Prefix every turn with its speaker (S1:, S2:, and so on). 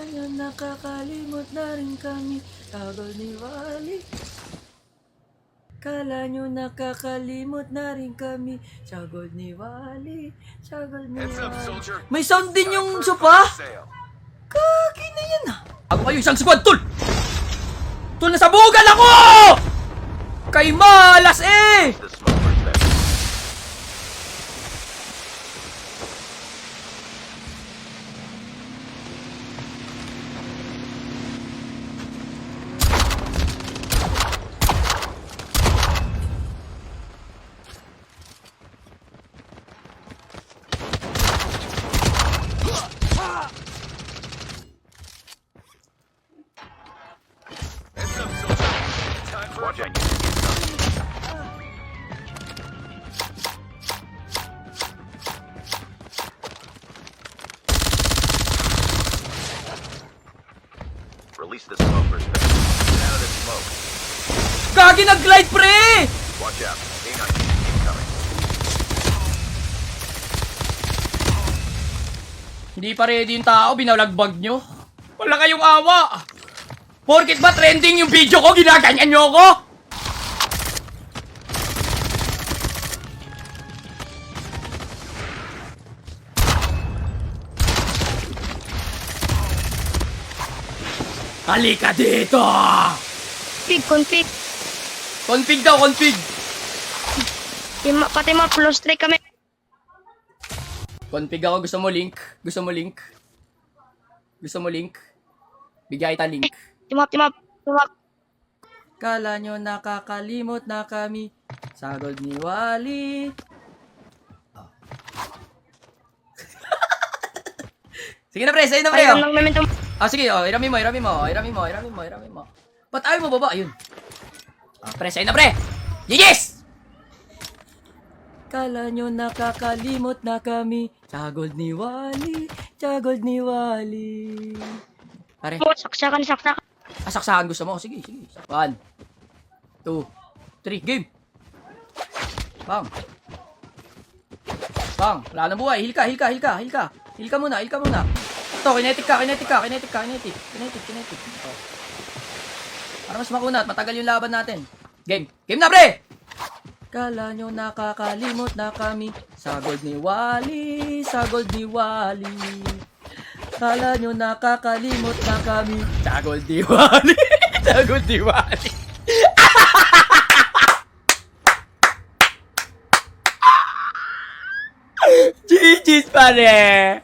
S1: nyo nakakalimot na rin kami. Sagol ni Wally. Kala nyo nakakalimot na rin kami. Sagol ni Wally. Sagol ni Wally. May sound din yung sopa. Kaki na yan ah. Ako kayo isang squad, tol! Tol, nasabugan ako! Kay malas eh!
S2: Watch out. Release the smokers. Get out of the smoke.
S1: Gagi nag-glide pre!
S2: Watch out. A19 incoming.
S1: Hindi pa ready yung tao, binalagbag nyo. Wala kayong awa. Porkit ba trending yung video ko, ginaganyan nyo ako? Halika dito!
S3: Config.
S1: Config daw, config.
S3: Pati mga plus 3 kami.
S1: Config ako, gusto mo link? Gusto mo link? Gusto mo link? Bigay ta link.
S3: Team up.
S1: Kala nyo nakakalimot na kami. Sagol ni Wally. Oh. Sige na pre, sa'yo na pre.
S3: Ayun lang namin ito.
S1: Sige, irami mo. Ba't ayaw mo baba? Ayun. Pre, sa'yo na pre. Yes! Kala nyo nakakalimot na kami. Sagol ni Wally. Pare.
S3: Saksakan.
S1: Saksakan gusto mo? Sige. 1, 2, 3, game! Bang! Wala na buhay. Heal ka. Heal ka muna. Ito, kinetic ka. Oh. Para mas makunat, matagal yung laban natin. Game na pre! Kala nyo nakakalimot na kami. Sagol ni Wally. Kala nyo nakakalimot na kami. Sagol ni Wally. GG's pare!